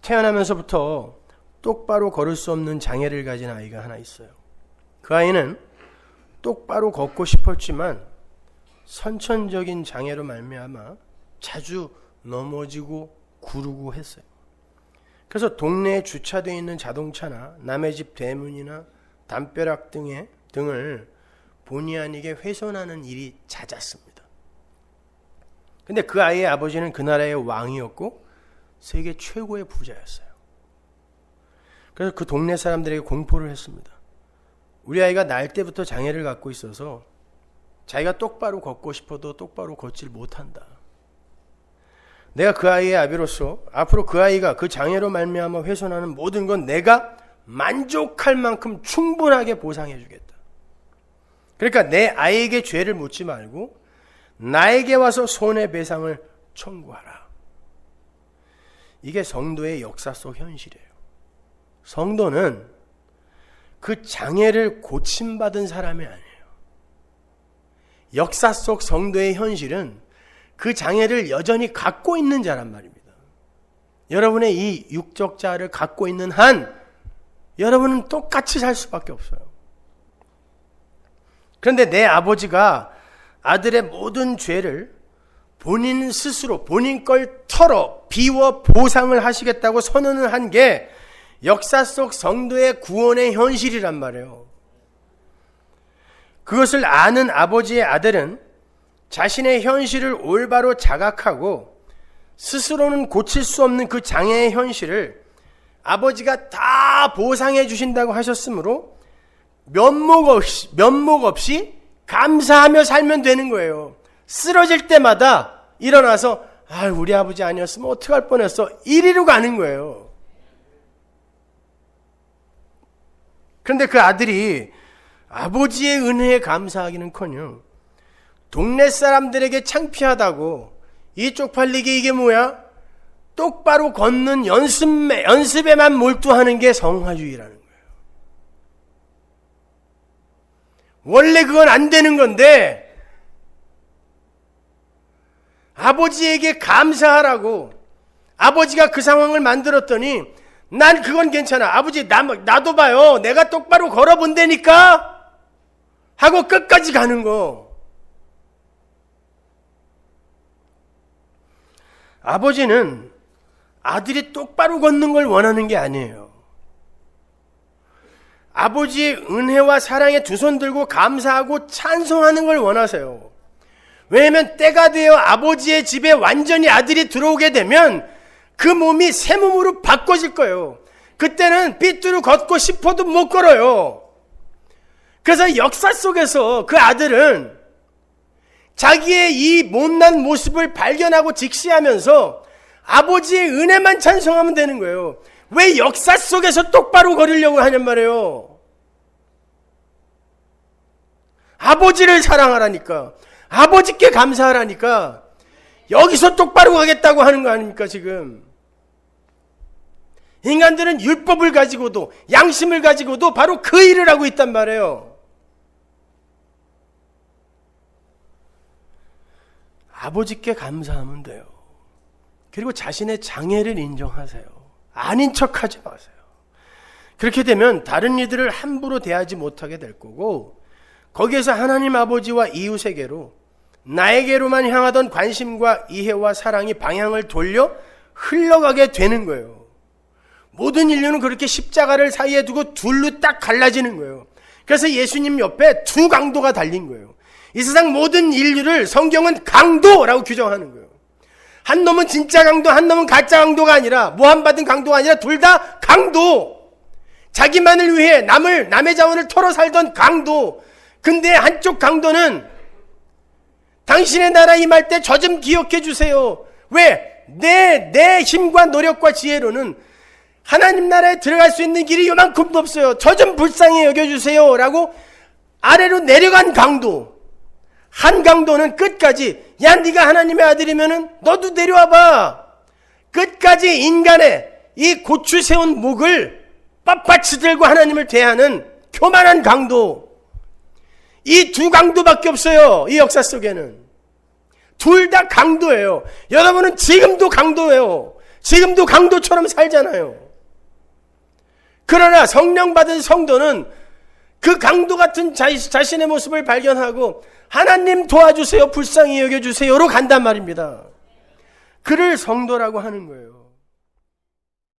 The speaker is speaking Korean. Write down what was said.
태어나면서부터 똑바로 걸을 수 없는 장애를 가진 아이가 하나 있어요. 그 아이는 똑바로 걷고 싶었지만 선천적인 장애로 말미암아 자주 넘어지고 구르고 했어요. 그래서 동네에 주차되어 있는 자동차나 남의 집 대문이나 담벼락 등을 본의 아니게 훼손하는 일이 잦았습니다. 근데 그 아이의 아버지는 그 나라의 왕이었고 세계 최고의 부자였어요. 그래서 그 동네 사람들에게 공포를 했습니다. 우리 아이가 날 때부터 장애를 갖고 있어서 자기가 똑바로 걷고 싶어도 똑바로 걷질 못한다. 내가 그 아이의 아비로서 앞으로 그 아이가 그 장애로 말미암아 훼손하는 모든 건 내가 만족할 만큼 충분하게 보상해 주겠다. 그러니까 내 아이에게 죄를 묻지 말고 나에게 와서 손해배상을 청구하라. 이게 성도의 역사 속 현실이에요. 성도는 그 장애를 고침받은 사람이 아니에요. 역사 속 성도의 현실은 그 장애를 여전히 갖고 있는 자란 말입니다. 여러분의 이 육적 자아를 갖고 있는 한 여러분은 똑같이 살 수밖에 없어요. 그런데 내 아버지가 아들의 모든 죄를 본인 스스로 본인 걸 털어 비워 보상을 하시겠다고 선언을 한 게 역사 속 성도의 구원의 현실이란 말이에요. 그것을 아는 아버지의 아들은 자신의 현실을 올바로 자각하고 스스로는 고칠 수 없는 그 장애의 현실을 아버지가 다 보상해 주신다고 하셨으므로 면목 없이 감사하며 살면 되는 거예요. 쓰러질 때마다 일어나서 우리 아버지 아니었으면 어떡할 뻔했어, 이리로 가는 거예요. 그런데 그 아들이 아버지의 은혜에 감사하기는커녕 동네 사람들에게 창피하다고 이 쪽팔리게 이게 뭐야? 똑바로 걷는 연습에만 몰두하는 게 성화주의라는 거예요. 원래 그건 안 되는 건데 아버지에게 감사하라고 아버지가 그 상황을 만들었더니 난 그건 괜찮아. 아버지 나도 봐요. 내가 똑바로 걸어본다니까 하고 끝까지 가는 거. 아버지는 아들이 똑바로 걷는 걸 원하는 게 아니에요. 아버지의 은혜와 사랑에 두 손 들고 감사하고 찬송하는 걸 원하세요. 왜냐하면 때가 되어 아버지의 집에 완전히 아들이 들어오게 되면 그 몸이 새 몸으로 바꿔질 거예요. 그때는 삐뚤어 걷고 싶어도 못 걸어요. 그래서 역사 속에서 그 아들은 자기의 이 못난 모습을 발견하고 직시하면서 아버지의 은혜만 찬송하면 되는 거예요. 왜 역사 속에서 똑바로 걸으려고 하냔 말이에요. 아버지를 사랑하라니까, 아버지께 감사하라니까 여기서 똑바로 가겠다고 하는 거 아닙니까 지금. 인간들은 율법을 가지고도 양심을 가지고도 바로 그 일을 하고 있단 말이에요. 아버지께 감사하면 돼요. 그리고 자신의 장애를 인정하세요. 아닌 척하지 마세요. 그렇게 되면 다른 이들을 함부로 대하지 못하게 될 거고, 거기에서 하나님 아버지와 이웃에게로 나에게로만 향하던 관심과 이해와 사랑이 방향을 돌려 흘러가게 되는 거예요. 모든 인류는 그렇게 십자가를 사이에 두고 둘로 딱 갈라지는 거예요. 그래서 예수님 옆에 두 강도가 달린 거예요. 이 세상 모든 인류를 성경은 강도라고 규정하는 거예요. 한 놈은 진짜 강도, 한 놈은 가짜 강도가 아니라, 모함받은 강도가 아니라 둘 다 강도. 자기만을 위해 남의 자원을 털어 살던 강도. 근데 한쪽 강도는 당신의 나라 임할 때 저 좀 기억해 주세요. 왜? 내 힘과 노력과 지혜로는 하나님 나라에 들어갈 수 있는 길이 요만큼도 없어요. 저 좀 불쌍히 여겨주세요 라고 아래로 내려간 강도. 한 강도는 끝까지, 야 네가 하나님의 아들이면은 너도 내려와봐. 끝까지 인간의 이 고추 세운 목을 빳빳이 들고 하나님을 대하는 교만한 강도. 이 두 강도밖에 없어요. 이 역사 속에는 둘 다 강도예요. 여러분은 지금도 강도예요. 지금도 강도처럼 살잖아요. 그러나 성령 받은 성도는 그 강도 같은 자신의 모습을 발견하고 하나님 도와주세요, 불쌍히 여겨주세요로 간단 말입니다. 그를 성도라고 하는 거예요.